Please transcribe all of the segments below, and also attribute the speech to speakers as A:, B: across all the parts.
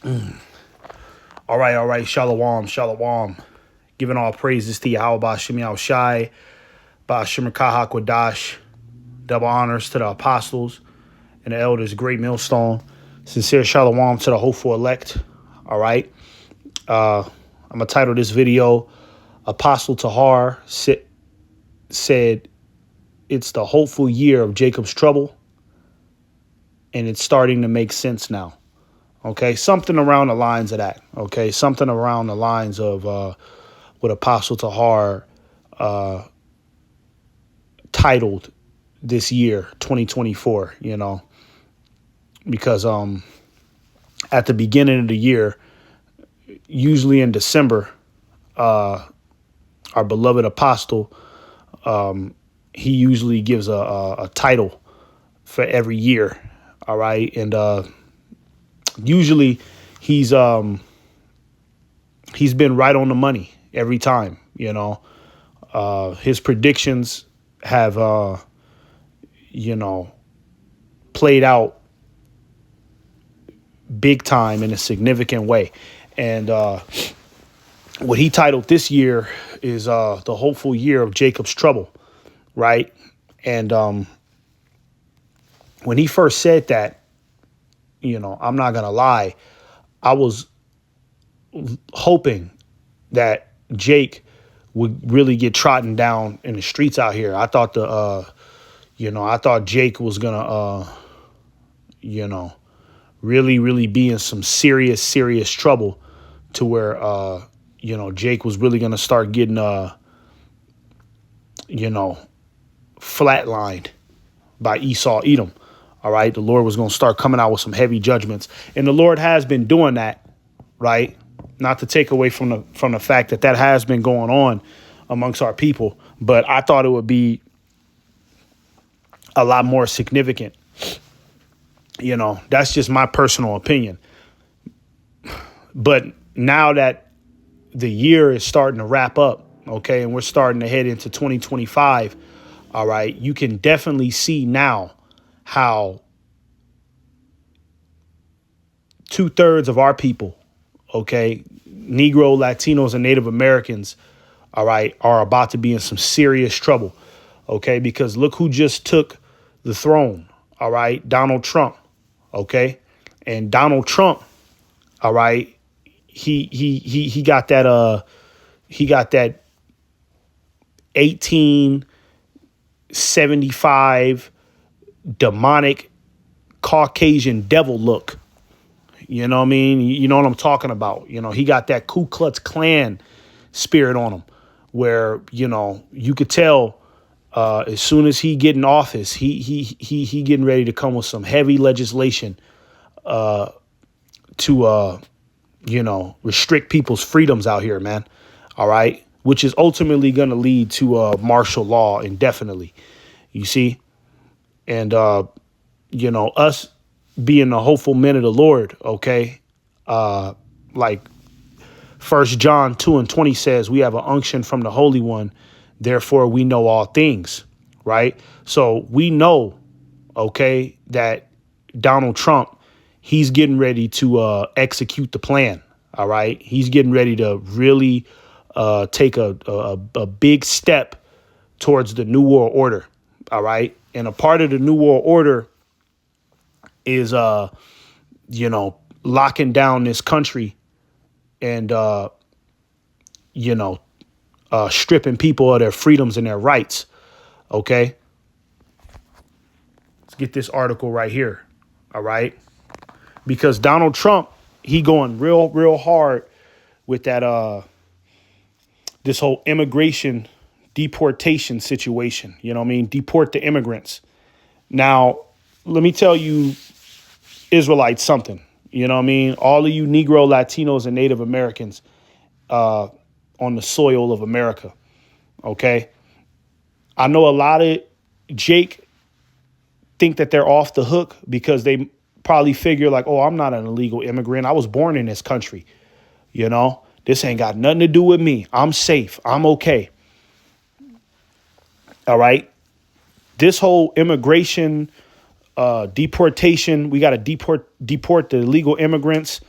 A: All right, all right. Shalom, shalom. Giving all praises to Yahweh Bashim Yahweh Shai, Bashim Kahak Wadash. Double honors to the apostles and the elders, great millstone. Sincere shalom to the hopeful elect. All right. I'm going to title this video, Apostle Tahar said it's the hopeful year of Jacob's trouble, and it's starting to make sense now. Okay, something around the lines of that. Okay, something around the lines of what Apostle Tahar titled this year, 2024. Because at the beginning of the year, usually in December, our beloved apostle, he usually gives a title for every year. All right, and usually he's been right on the money every time. His predictions have played out big time in a significant way. And what he titled this year is the hopeful year of Jacob's trouble, right? And when he first said that, I'm not going to lie, I was hoping that Jake would really get trodden down in the streets out here. I thought I thought Jake was going to, really, really be in some serious, serious trouble to where, Jake was really going to start getting, flatlined by Esau, Edom. All right. The Lord was going to start coming out with some heavy judgments. And the Lord has been doing that. Right. Not to take away from the fact that has been going on amongst our people. But I thought it would be a lot more significant. That's just my personal opinion. But now that the year is starting to wrap up, okay, and we're starting to head into 2025, all right, you can definitely see now how 2/3 of our people, okay, Negro, Latinos, and Native Americans, all right, are about to be in some serious trouble, okay, because look who just took the throne, all right, Donald Trump, okay, and Donald Trump, all right, he got that 1875 demonic Caucasian devil look. You know what I mean? You know what I'm talking about. He got that Ku Klux Klan spirit on him where, you could tell as soon as he get in office, he getting ready to come with some heavy legislation to restrict people's freedoms out here, man. All right. Which is ultimately going to lead to martial law indefinitely. You see? And, us being the hopeful men of the Lord, okay? Like 1 John 2:20 says, we have an unction from the Holy One. Therefore, we know all things, right? So we know, okay, that Donald Trump, he's getting ready to execute the plan. All right. He's getting ready to really take a big step towards the New World Order. All right. And a part of the New World Order is, locking down this country and, stripping people of their freedoms and their rights. OK, let's get this article right here. All right. Because Donald Trump, he going real, real hard with that this whole immigration deportation situation. You know what I mean? Deport the immigrants. Now, let me tell you, Israelites, something. You know what I mean? All of you Negro, Latinos, and Native Americans on the soil of America. OK, I know a lot of Jake think that they're off the hook because they probably figure like, oh, I'm not an illegal immigrant. I was born in this country. This ain't got nothing to do with me. I'm safe. I'm okay. All right. This whole immigration deportation, we got to deport the illegal immigrants.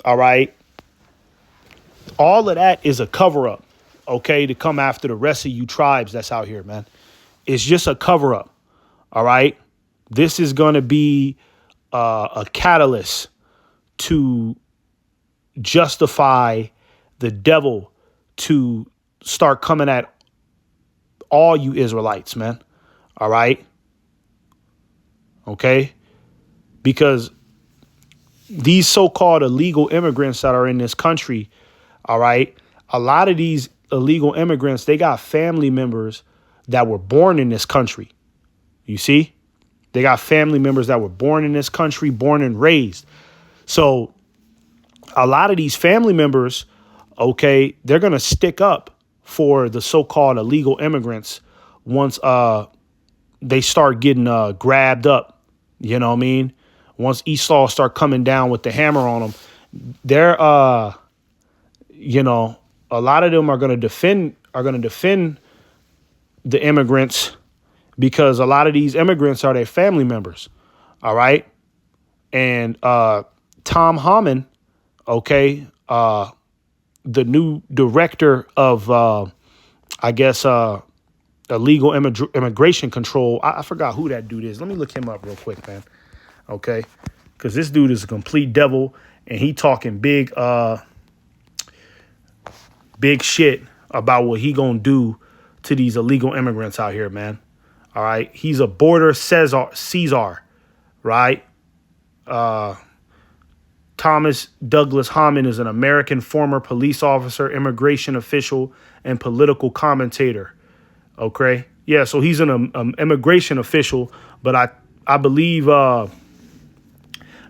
A: All right. All of that is a cover up, okay, to come after the rest of you tribes that's out here, man. It's just a cover up. All right. This is going to be a catalyst to justify the devil to start coming at all you Israelites, man. All right. Okay. Because these so-called illegal immigrants that are in this country, all right, a lot of these illegal immigrants, they got family members that were born in this country. You see, they got family members that were born in this country, born and raised. So a lot of these family members, okay, they're going to stick up for the so-called illegal immigrants once they start getting grabbed up. You know what I mean? Once Esau start coming down with the hammer on them, they're you know, a lot of them are going to defend the immigrants because a lot of these immigrants are their family members. All right. And Tom Hammond, okay, the new director of, I guess, illegal immigration control. I forgot who that dude is. Let me look him up real quick, man. Okay. Because this dude is a complete devil and he talking big shit about what he gonna do to these illegal immigrants out here, man. All right. He's a border Caesar, right? Thomas Douglas Hammond is an American former police officer, immigration official, and political commentator. Okay. Yeah. So he's an immigration official, but I believe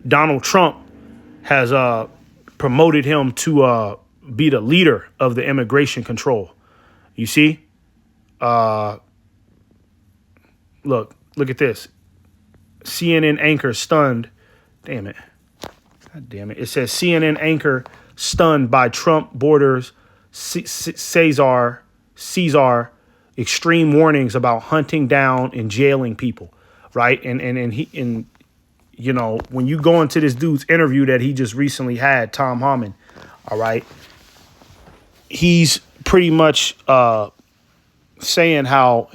A: Donald Trump has promoted him to be the leader of the immigration control. You see? Look at this. CNN anchor stunned. Damn it. God damn it. It says CNN anchor stunned by Trump borders Caesar extreme warnings about hunting down and jailing people. Right. And you know, when you go into this dude's interview that he just recently had, Tom Hammond, all right, he's pretty much saying how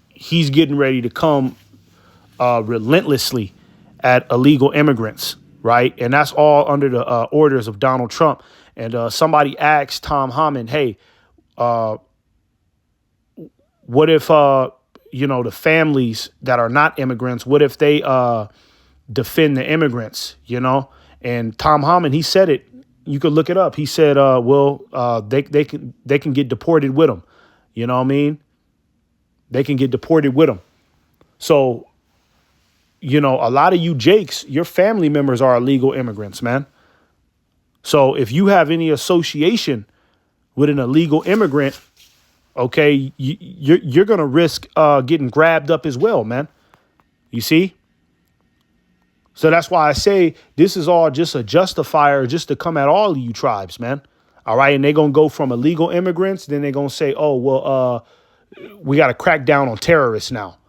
A: he's getting ready to come relentlessly at illegal immigrants, right? And that's all under the orders of Donald Trump. And somebody asked Tom Hammond, hey, what if, you know, the families that are not immigrants, what if they defend the immigrants, you know? And Tom Hammond, he said it. You could look it up. He said, they can get deported with them. You know what I mean? They can get deported with them. So, you know, a lot of you Jakes, your family members are illegal immigrants, man. So if you have any association with an illegal immigrant, okay, you're going to risk getting grabbed up as well, man. You see? So that's why I say this is all just a justifier just to come at all of you tribes, man. All right. And they're going to go from illegal immigrants. Then they're going to say, oh, well, we got to crack down on terrorists now.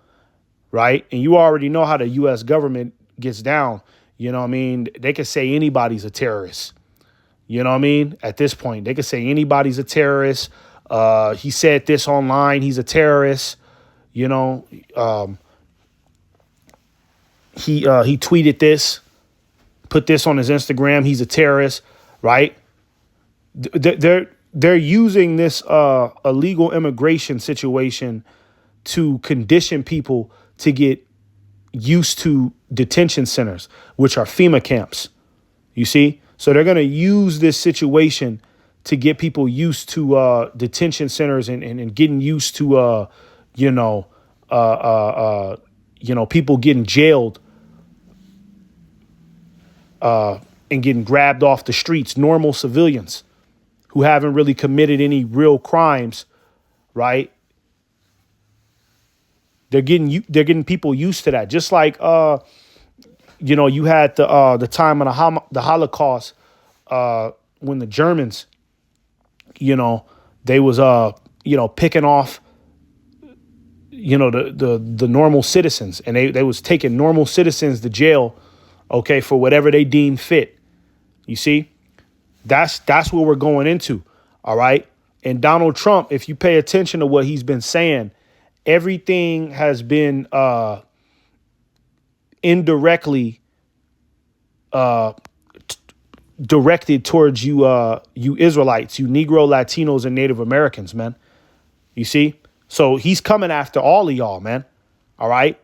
A: Right. And you already know how the U.S. government gets down. You know what I mean? They could say anybody's a terrorist. You know what I mean? At this point, they could say anybody's a terrorist. He said this online. He's a terrorist. You know, he tweeted this, put this on his Instagram. He's a terrorist. Right. They're using this illegal immigration situation to condition people to get used to detention centers, which are FEMA camps. You see? So they're going to use this situation to get people used to detention centers and getting used to, people getting jailed and getting grabbed off the streets, normal civilians who haven't really committed any real crimes, right? They're getting people used to that. Just like, you had the time of the Holocaust when the Germans, they was, picking off, the normal citizens, and they was taking normal citizens to jail, okay, for whatever they deemed fit. You see? That's what we're going into. All right. And Donald Trump, if you pay attention to what he's been saying, everything has been indirectly directed towards you, you Israelites, you Negro, Latinos, and Native Americans, man. You see? So he's coming after all of y'all, man. All right.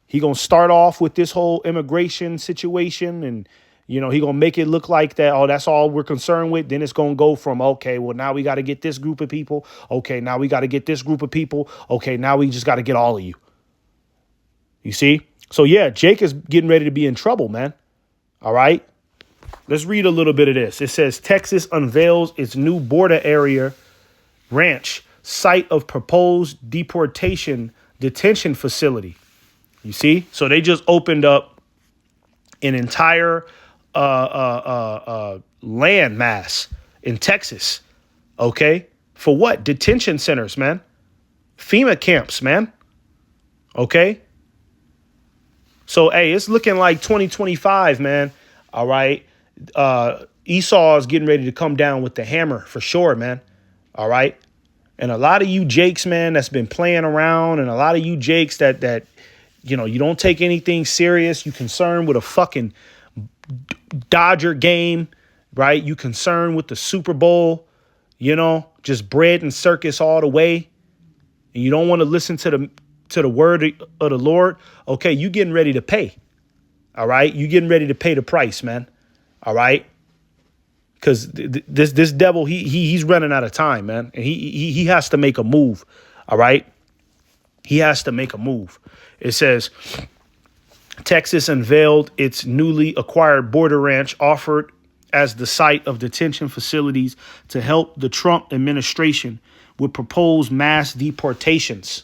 A: He gonna start off with this whole immigration situation, and he gonna make it look like that. Oh, that's all we're concerned with. Then it's gonna go from, okay, well, now we got to get this group of people. Okay, now we got to get this group of people. Okay, now we just got to get all of you. You see? So yeah, Jake is getting ready to be in trouble, man. All right. Let's read a little bit of this. It says Texas unveils its new border area ranch, site of proposed deportation detention facility. You see? So they just opened up an entire land mass in Texas. Okay. For what? Detention centers, man. FEMA camps, man. Okay. So, hey, it's looking like 2025, man. All right. Esau is getting ready to come down with the hammer for sure, man. All right. And a lot of you Jakes, man, that's been playing around, and a lot of you Jakes that you don't take anything serious. You concerned with a fucking Dodger game, right? You concerned with the Super Bowl, just bread and circus all the way. And you don't want to listen to the word of the Lord. Okay, you getting ready to pay. All right. You getting ready to pay the price, man. All right. Because this devil, he's running out of time, man. And he has to make a move. All right. He has to make a move. It says Texas unveiled its newly acquired border ranch offered as the site of detention facilities to help the Trump administration with proposed mass deportations.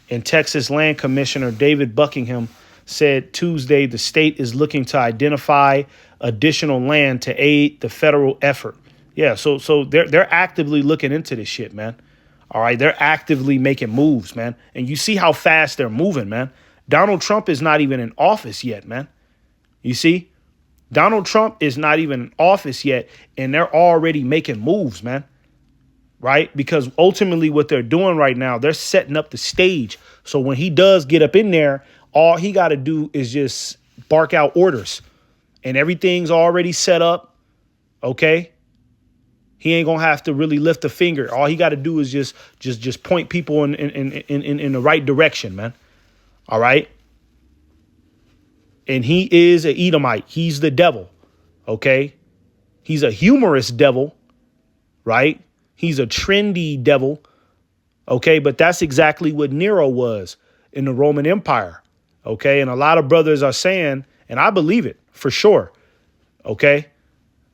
A: And Texas Land Commissioner David Buckingham said Tuesday the state is looking to identify additional land to aid the federal effort. Yeah, so they're actively looking into this shit, man. All right, they're actively making moves, man. And you see how fast they're moving, man. Donald Trump is not even in office yet, man. You see? Donald Trump is not even in office yet, and they're already making moves, man. Right? Because ultimately what they're doing right now, they're setting up the stage. So when he does get up in there, all he got to do is just bark out orders, and everything's already set up. Okay. He ain't going to have to really lift a finger. All he got to do is just point people in the right direction, man. All right. And he is an Edomite. He's the devil. Okay. He's a humorous devil, right? He's a trendy devil. Okay. But that's exactly what Nero was in the Roman Empire. Okay. And a lot of brothers are saying, and I believe it for sure. Okay.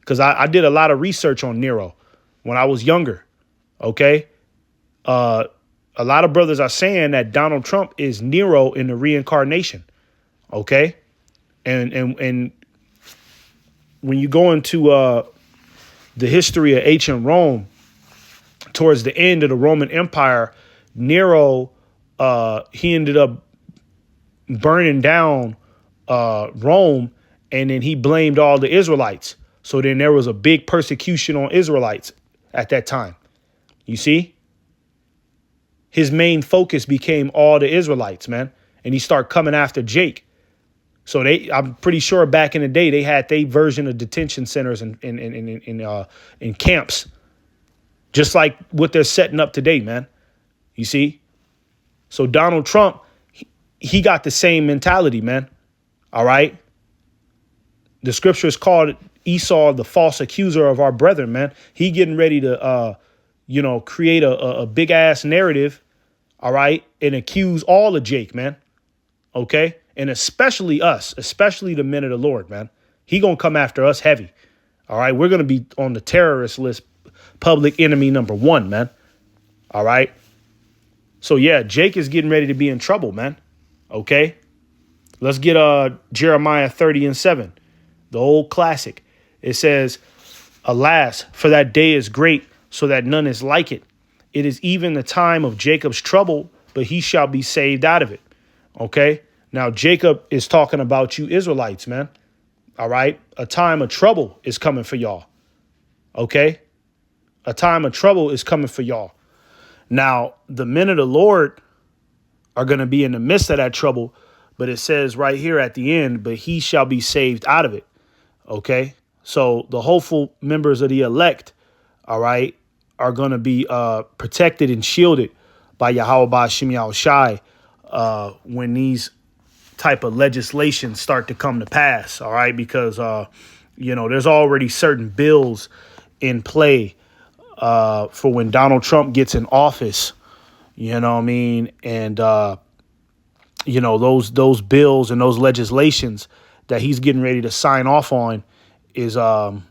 A: Because I did a lot of research on Nero when I was younger. Okay. A lot of brothers are saying that Donald Trump is Nero in the reincarnation. Okay. And when you go into the history of ancient Rome, towards the end of the Roman Empire, Nero, he ended up burning down Rome, and then he blamed all the Israelites. So then there was a big persecution on Israelites at that time. You see? His main focus became all the Israelites, man. And he started coming after Jake. So I'm pretty sure back in the day, they had their version of detention centers and in camps, just like what they're setting up today, man. You see? So Donald Trump, he got the same mentality, man. All right. The scriptures called Esau the false accuser of our brethren, man. He getting ready to, create a big ass narrative. All right. And accuse all of Jake, man. OK. And especially us, especially the men of the Lord, man. He going to come after us heavy. All right. We're going to be on the terrorist list. Public enemy number 1, man. All right. So, yeah, Jake is getting ready to be in trouble, man. OK, let's get Jeremiah 30:7, the old classic. It says, alas, for that day is great, so that none is like it. It is even the time of Jacob's trouble, but he shall be saved out of it. OK, now Jacob is talking about you Israelites, man. All right. A time of trouble is coming for y'all. Okay. A time of trouble is coming for y'all. Now, the men of the Lord are going to be in the midst of that trouble, but it says right here at the end, but he shall be saved out of it. Okay. So the hopeful members of the elect, all right, are going to be protected and shielded by Yahweh Ba'Shem Yahushai when these type of legislations start to come to pass. All right. Because, there's already certain bills in play for when Donald Trump gets in office, you know what I mean? And, those bills and those legislations that he's getting ready to sign off on is going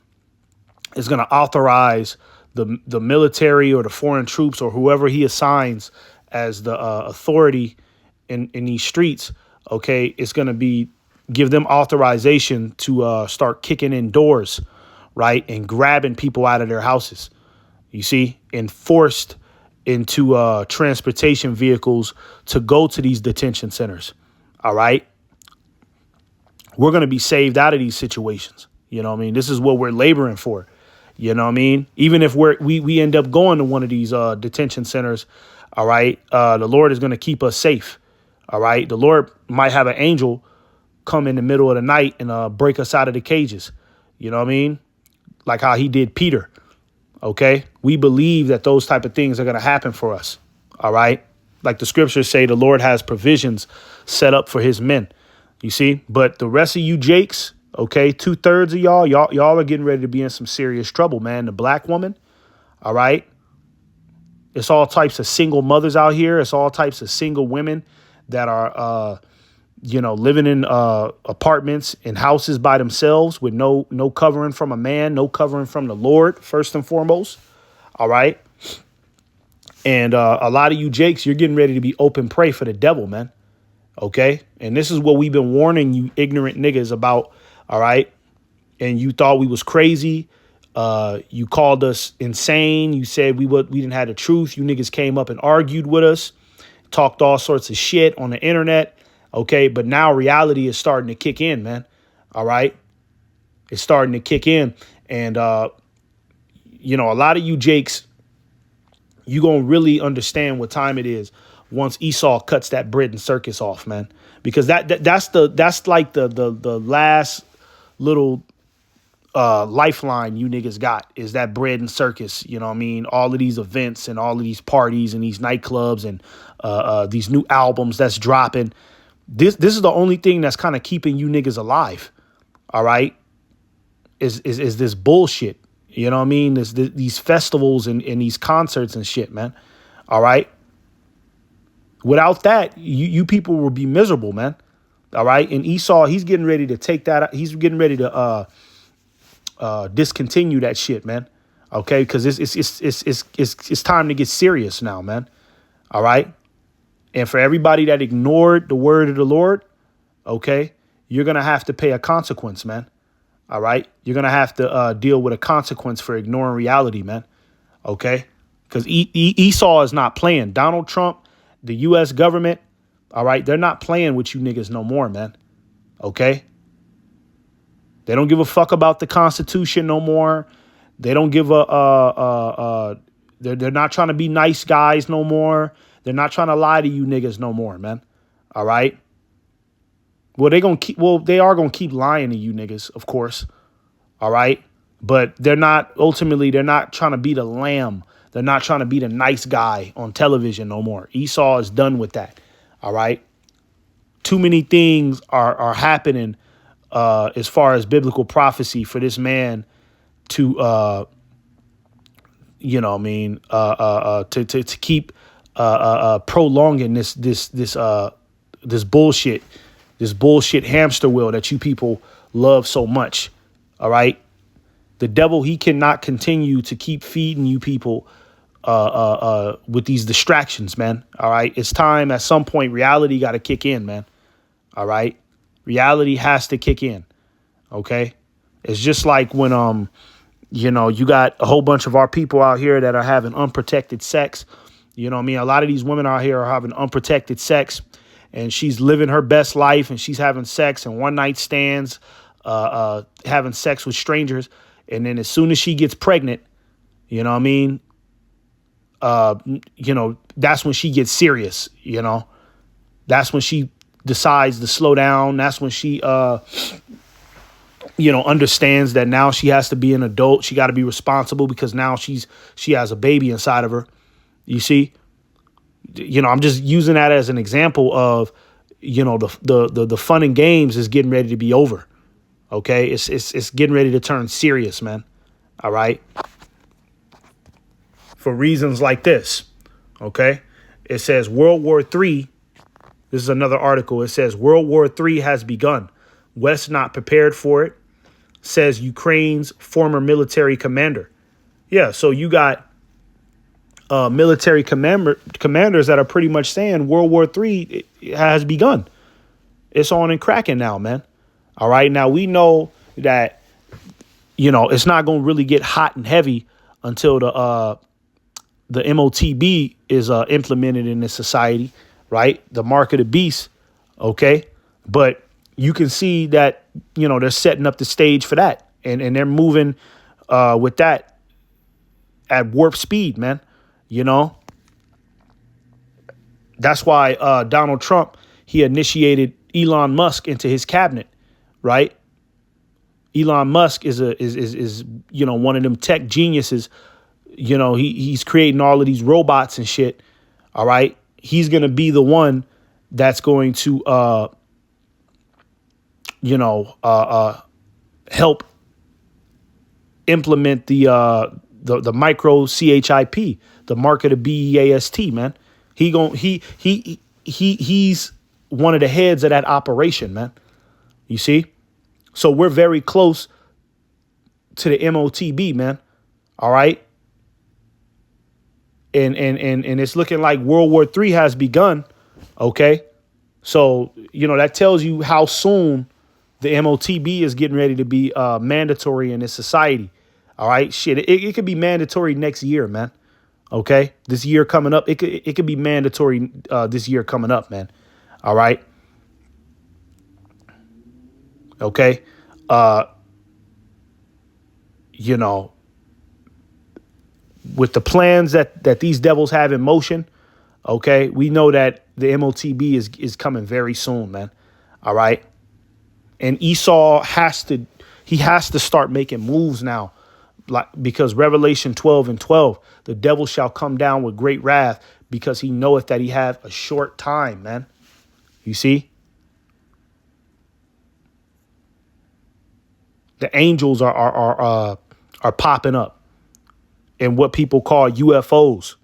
A: to authorize the military or the foreign troops or whoever he assigns as the authority in these streets. OK, it's going to give them authorization to start kicking in doors. Right. And grabbing people out of their houses, you see, and forced into transportation vehicles to go to these detention centers. All right. We're going to be saved out of these situations. You know what I mean? This is what we're laboring for. You know what I mean? Even if we end up going to one of these detention centers. All right. The Lord is going to keep us safe. All right. The Lord might have an angel come in the middle of the night and break us out of the cages. You know what I mean? Like how he did Peter. OK, we believe that those type of things are going to happen for us. All right. Like the scriptures say, the Lord has provisions set up for his men. You see, but the rest of you Jakes, OK, 2/3 of y'all are getting ready to be in some serious trouble, man. The black woman. All right. It's all types of single mothers out here. It's all types of single women that are, living in apartments and houses by themselves with no covering from a man, no covering from the Lord, first and foremost. All right. And a lot of you Jakes, you're getting ready to be open prey for the devil, man. OK, and this is what we've been warning you ignorant niggas about. All right. And you thought we was crazy. You called us insane. You said we didn't have the truth. You niggas came up and argued with us, talked all sorts of shit on the internet. OK, but now reality is starting to kick in, man. All right. It's starting to kick in. And, a lot of you Jakes, you going to really understand what time it is once Esau cuts that bread and circus off, man, because that's like the last little lifeline you niggas got is that bread and circus. You know what I mean? All of these events and all of these parties and these nightclubs and these new albums that's dropping. This is the only thing that's kind of keeping you niggas alive. All right. Is this bullshit. You know what I mean? These festivals and these concerts and shit, man. All right. Without that, you people will be miserable, man. All right. And Esau, he's getting ready to take that. He's getting ready to discontinue that shit, man. OK, because it's time to get serious now, man. All right. And for everybody that ignored the word of the Lord, OK, you're going to have to pay a consequence, man. All right. You're going to have to deal with a consequence for ignoring reality, man. OK, because Esau is not playing. Donald Trump, the U.S. government. All right. They're not playing with you niggas no more, man. OK. They don't give a fuck about the Constitution no more. They don't give they're not trying to be nice guys no more. They're not trying to lie to you niggas no more, man. All right. Well, they are going to keep lying to you niggas, of course. All right. But they're not trying to be the lamb. They're not trying to be the nice guy on television no more. Esau is done with that. All right. Too many things are happening as far as biblical prophecy for this man to, to keep prolonging this bullshit hamster wheel that you people love so much. All right. The devil, he cannot continue to keep feeding you people with these distractions, man. All right. It's time at some point reality got to kick in, man. All right. Reality has to kick in. OK, it's just like when, you got a whole bunch of our people out here that are having unprotected sex. You know what I mean? A lot of these women out here are having unprotected sex and she's living her best life and she's having sex and one night stands, having sex with strangers. And then as soon as she gets pregnant, you know what I mean? That's when she gets serious, That's when she decides to slow down. That's when she, understands that now she has to be an adult. She got to be responsible because now she has a baby inside of her. You see? I'm just using that as an example of, the fun and games is getting ready to be over. Okay? It's getting ready to turn serious, man. All right? For reasons like this. Okay? It says World War III. This is another article. It says World War III has begun. West not prepared for it, says Ukraine's former military commander. Yeah, so you got military commanders that are pretty much saying World War III has begun. It's on and cracking now, man. All right. Now, we know that, it's not going to really get hot and heavy until the MOTB is implemented in this society. Right. The mark of the beast. OK. But you can see that, they're setting up the stage for that. And they're moving with that at warp speed, man. That's why Donald Trump, he initiated Elon Musk into his cabinet. Right. Elon Musk is one of them tech geniuses. He's creating all of these robots and shit. All right. He's going to be the one that's going to, help implement the micro CHIP, the mark of the BEAST, man. He's one of the heads of that operation, man. You see? So we're very close to the MOTB, man. All right. And it's looking like World War III has begun. OK, so, that tells you how soon the MOTB is getting ready to be mandatory in this society. All right. Shit, it could be mandatory next year, man. OK, this year coming up, it could be mandatory this year coming up, man. All right. OK, with the plans that these devils have in motion. OK, we know that the MOTB is coming very soon, man. All right. And Esau has to start making moves now, because Revelation 12:12, the devil shall come down with great wrath because he knoweth that he have a short time, man. You see? The angels are popping up in what people call UFOs.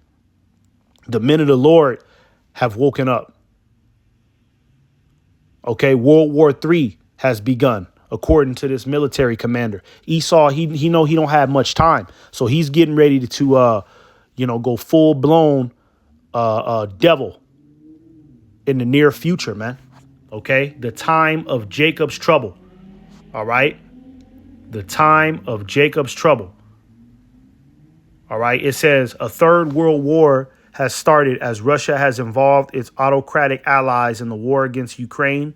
A: The men of the Lord have woken up. Okay, World War III has begun, according to this military commander. Esau, he know he don't have much time, so he's getting ready to go full blown devil in the near future, man. Okay, the time of Jacob's trouble. All right, the time of Jacob's trouble. All right, it says a third world war has started as Russia has involved its autocratic allies in the war against Ukraine,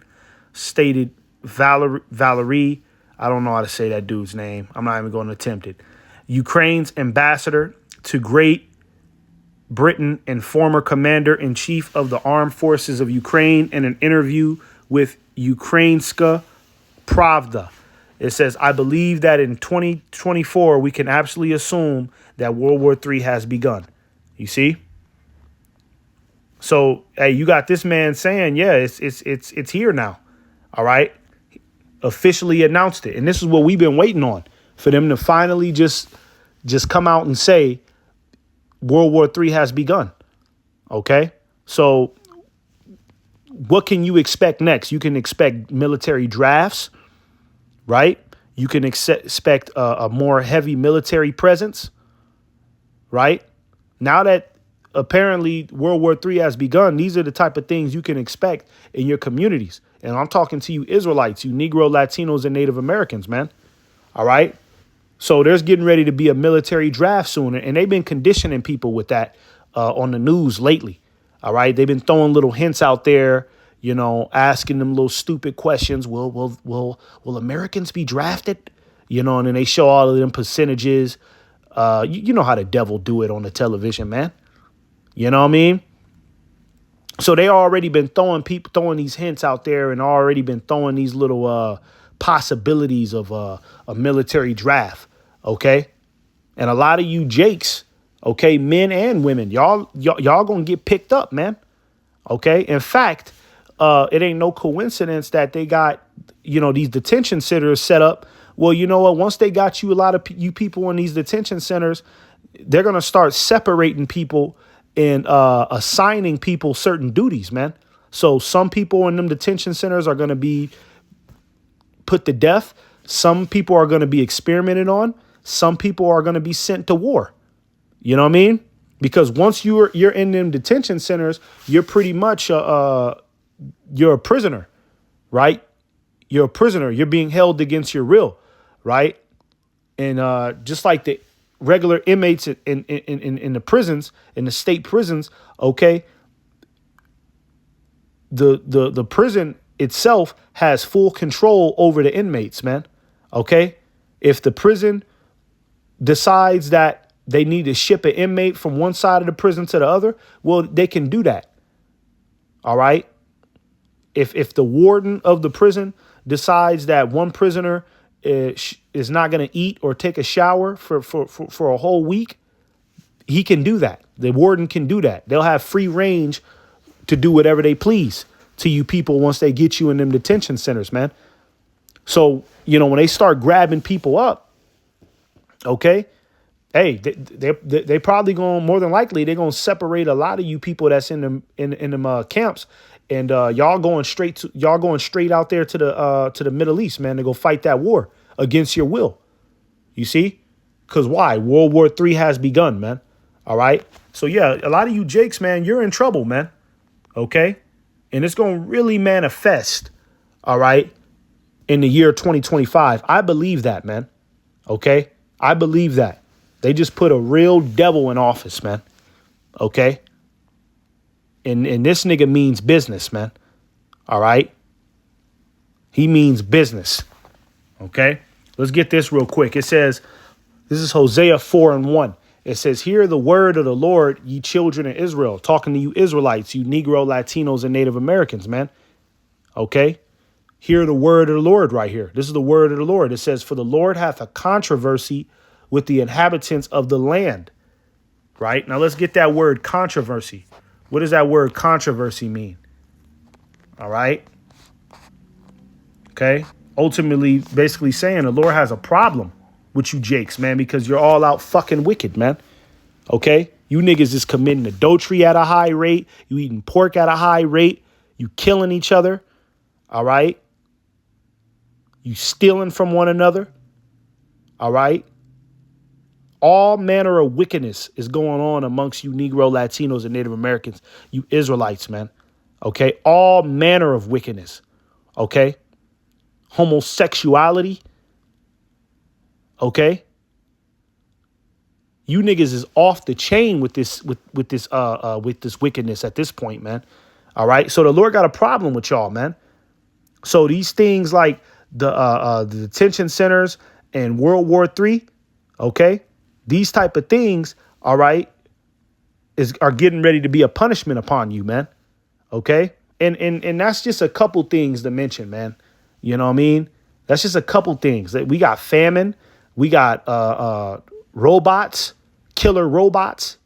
A: stated Valery. I don't know how to say that dude's name. I'm not even going to attempt it. Ukraine's ambassador to Great Britain and former commander-in-chief of the armed forces of Ukraine in an interview with Ukrainska Pravda. It says, I believe that in 2024, we can absolutely assume that World War III has begun. You see? So, hey, you got this man saying, yeah, it's here now. All right. Officially announced it. And this is what we've been waiting on, for them to finally just come out and say World War III has begun. OK, so what can you expect next? You can expect military drafts. Right. You can expect a more heavy military presence. Right now that apparently World War III has begun, these are the type of things you can expect in your communities. And I'm talking to you Israelites, you Negro, Latinos, and Native Americans, man. All right. So there's getting ready to be a military draft soon. And they've been conditioning people with that on the news lately. All right. They've been throwing little hints out there, asking them little stupid questions. Will Americans be drafted? and then they show all of them percentages. You know how the devil do it on the television, man. You know what I mean? So they already been throwing these hints out there and already been throwing these little possibilities of a military draft. OK, and a lot of you Jakes, OK, men and women, y'all going to get picked up, man. OK, in fact, it ain't no coincidence that they got, these detention centers set up. Well, you know what? Once they got you, a lot of you people in these detention centers, they're going to start separating people and assigning people certain duties, man. So some people in them detention centers are going to be put to death. Some people are going to be experimented on. Some people are going to be sent to war. You know what I mean? Because once you're in them detention centers, you're pretty much you're a prisoner, right? You're a prisoner. You're being held against your will, right? And just like the regular inmates in the prisons, in the state prisons, okay, the prison itself has full control over the inmates, man. Okay, if the prison decides that they need to ship an inmate from one side of the prison to the other, well, they can do that. All right. If the warden of the prison decides that one prisoner is not going to eat or take a shower for a whole week, he can do that. The warden can do that. They'll have free range to do whatever they please to you people once they get you in them detention centers, man. So, when they start grabbing people up, okay, hey, they probably more than likely, they're going to separate a lot of you people that's in them camps. And y'all going straight out there to the Middle East, man, to go fight that war against your will. You see? Because why? World War III has begun, man. All right. So, yeah, a lot of you Jakes, man, you're in trouble, man. OK, and it's going to really manifest. All right. In the year 2025. I believe that, man. OK, I believe that. They just put a real devil in office, man. OK. And this nigga means business, man. All right. He means business. OK, let's get this real quick. It says, this is Hosea 4:1. It says, hear the word of the Lord, ye children of Israel, talking to you Israelites, you Negro, Latinos, and Native Americans, man. OK, hear the word of the Lord right here. This is the word of the Lord. It says, for the Lord hath a controversy with the inhabitants of the land. Right now, let's get that word controversy. What does that word controversy mean? All right. OK, ultimately, basically saying the Lord has a problem with you Jakes, man, because you're all out fucking wicked, man. OK, you niggas is committing adultery at a high rate. You eating pork at a high rate. You killing each other. All right. You stealing from one another. All right. All manner of wickedness is going on amongst you Negro, Latinos, and Native Americans, you Israelites, man. OK, all manner of wickedness. OK, homosexuality. OK, you niggas is off the chain with this wickedness at this point, man. All right. So the Lord got a problem with y'all, man. So these things like the detention centers and World War III. OK, these type of things. All right. Are getting ready to be a punishment upon you, man. OK, and that's just a couple things to mention, man. You know what I mean? That's just a couple things that we got. Famine. We got robots, killer robots.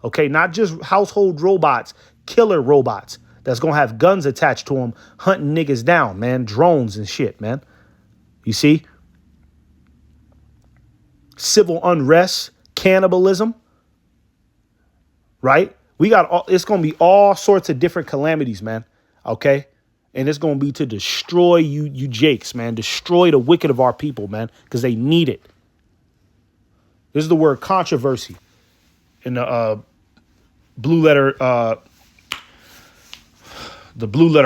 A: OK, not just household robots, killer robots that's going to have guns attached to them, hunting niggas down, man. Drones and shit, man. You see? Civil unrest, cannibalism. Right? It's going to be all sorts of different calamities, man. OK? And it's going to be to destroy you Jakes, man. Destroy the wicked of our people, man, because they need it. This is the word controversy in the Blue Letter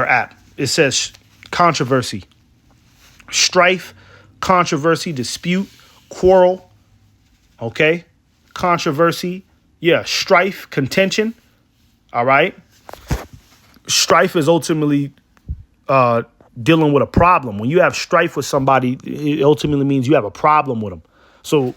A: app. It says controversy, strife, controversy, dispute, quarrel. OK, controversy. Yeah. Strife, contention. All right. Strife is ultimately dealing with a problem. When you have strife with somebody, it ultimately means you have a problem with them. So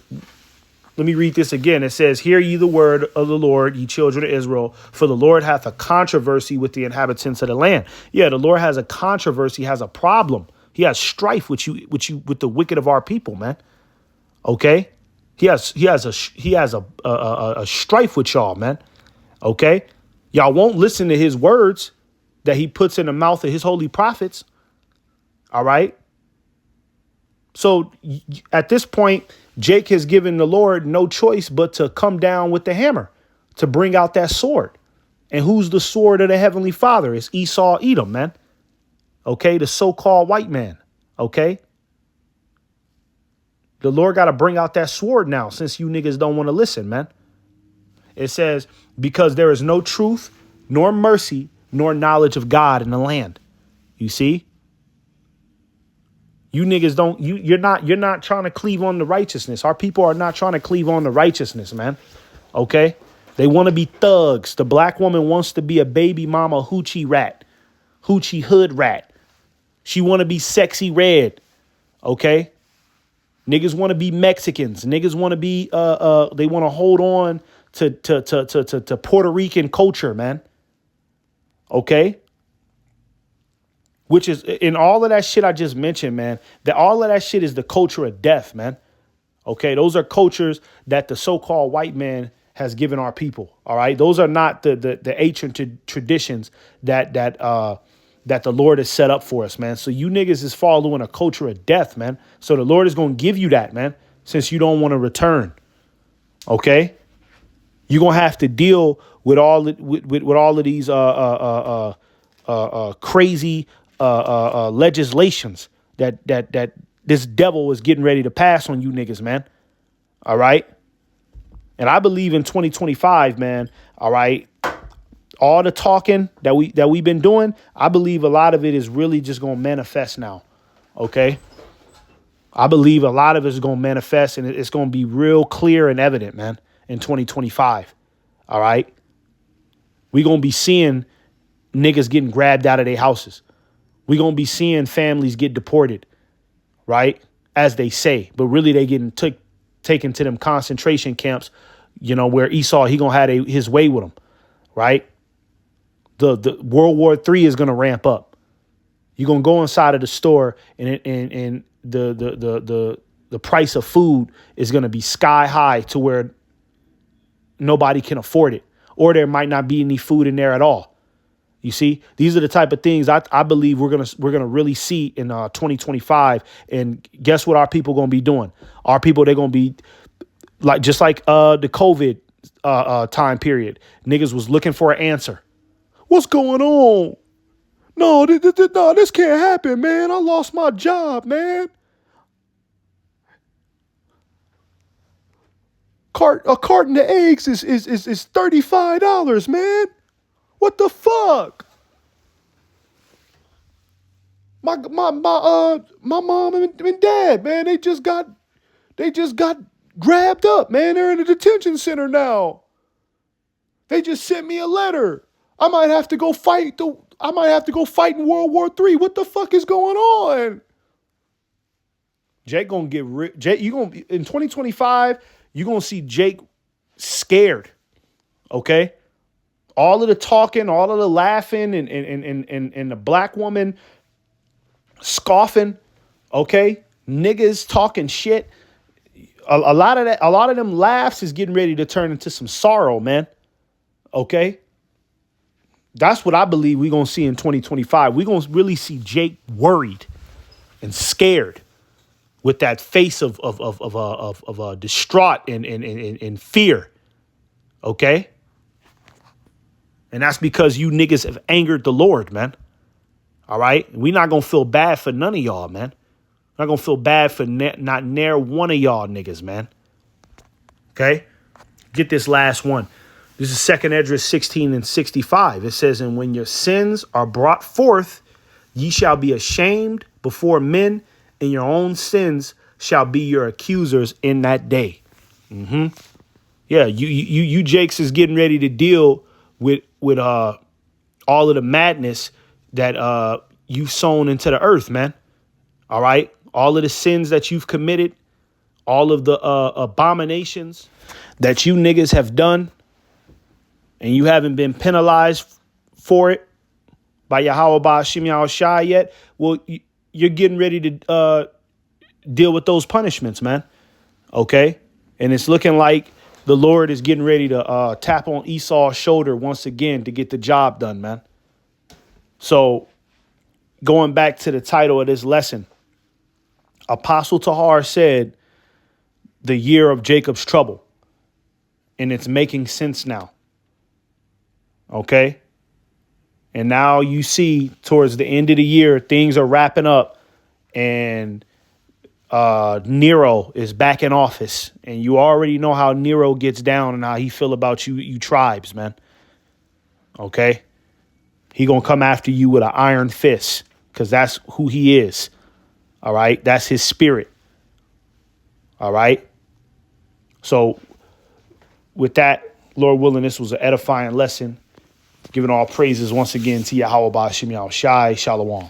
A: let me read this again. It says, hear ye the word of the Lord, ye children of Israel, for the Lord hath a controversy with the inhabitants of the land. Yeah, the Lord has a controversy, has a problem. He has strife with with the wicked of our people, man. Okay? He has a strife with y'all, man. Okay? Y'all won't listen to his words that he puts in the mouth of his holy prophets. All right? So at this point, Jake has given the Lord no choice but to come down with the hammer, to bring out that sword. And who's the sword of the Heavenly Father? It's Esau Edom, man. Okay, the so-called white man. Okay. The Lord got to bring out that sword now, since you niggas don't want to listen, man. It says, because there is no truth, nor mercy, nor knowledge of God in the land. You see? You niggas don't, you're not trying to cleave on the righteousness. Our people are not trying to cleave on the righteousness, man. Okay? They want to be thugs. The black woman wants to be a baby mama hoochie rat, hoochie hood rat. She want to be sexy red. Okay? Niggas want to be Mexicans. Niggas want to be, they want to hold on to Puerto Rican culture, man. Okay? Which is in all of that shit I just mentioned, man, that all of that shit is the culture of death, man. OK, those are cultures that the so-called white man has given our people. All right. Those are not the ancient traditions that the Lord has set up for us, man. So you niggas is following a culture of death, man. So the Lord is going to give you that, man, since you don't want to return. OK, you're going to have to deal with all of these crazy legislations that this devil is getting ready to pass on you niggas, man. All right. And I believe in 2025, man. All right. All the talking that we've been doing, I believe a lot of it is really just going to manifest now. Okay. I believe a lot of it is going to manifest, and it's going to be real clear and evident, man, in 2025. All right. We're going to be seeing niggas getting grabbed out of their houses. We're going to be seeing families get deported, right? As they say, but really they getting taken to them concentration camps, you know, where Esau, he going to have his way with them, right? The World War III is going to ramp up. You're going to go inside of the store and the price of food is going to be sky high to where nobody can afford it, or there might not be any food in there at all. You see, these are the type of things I believe we're gonna really see in 2025. And guess what our people gonna be doing? Our people, they're gonna be like just like the COVID time period. Niggas was looking for an answer. What's going on? No, no, this can't happen, man. I lost my job, man. A carton of eggs is $35, man. What the fuck? My mom and dad, man, they just got grabbed up, man. They're in a detention center now. They just sent me a letter. I might have to go fight in World War III. What the fuck is going on? Jake gonna get Jake. You gonna in 2025. You gonna see Jake scared. Okay. All of the talking, all of the laughing, and the black woman scoffing, okay? Niggas talking shit. A lot of them laughs is getting ready to turn into some sorrow, man. Okay? That's what I believe we're gonna see in 2025. We're gonna really see Jake worried and scared with that face of distraught and fear. Okay? And that's because you niggas have angered the Lord, man. All right? We're not going to feel bad for none of y'all, man. We're not going to feel bad for not near one of y'all niggas, man. Okay? Get this last one. This is 2 Esdras 16 and 65. It says, and when your sins are brought forth, ye shall be ashamed before men, and your own sins shall be your accusers in that day. Mm-hmm. Yeah, you Jakes is getting ready to deal with all of the madness that you've sown into the earth, man. All right. All of the sins that you've committed, all of the abominations that you niggas have done, and you haven't been penalized for it by Yahweh Ba'ashim Yahushai yet. Well, you're getting ready to deal with those punishments, man. Okay. And it's looking like the Lord is getting ready to tap on Esau's shoulder once again to get the job done, man. So going back to the title of this lesson, Apostle Tahar said the year of Jacob's trouble, and it's making sense now. Okay. And now you see towards the end of the year, things are wrapping up and Nero is back in office, and you already know how Nero gets down and how he feel about you tribes, man. Okay. He going to come after you with an iron fist because that's who he is. All right. That's his spirit. All right. So with that, Lord willing, this was an edifying lesson. Giving all praises once again to Yahweh Ba'ashim Yahushai. Shalom.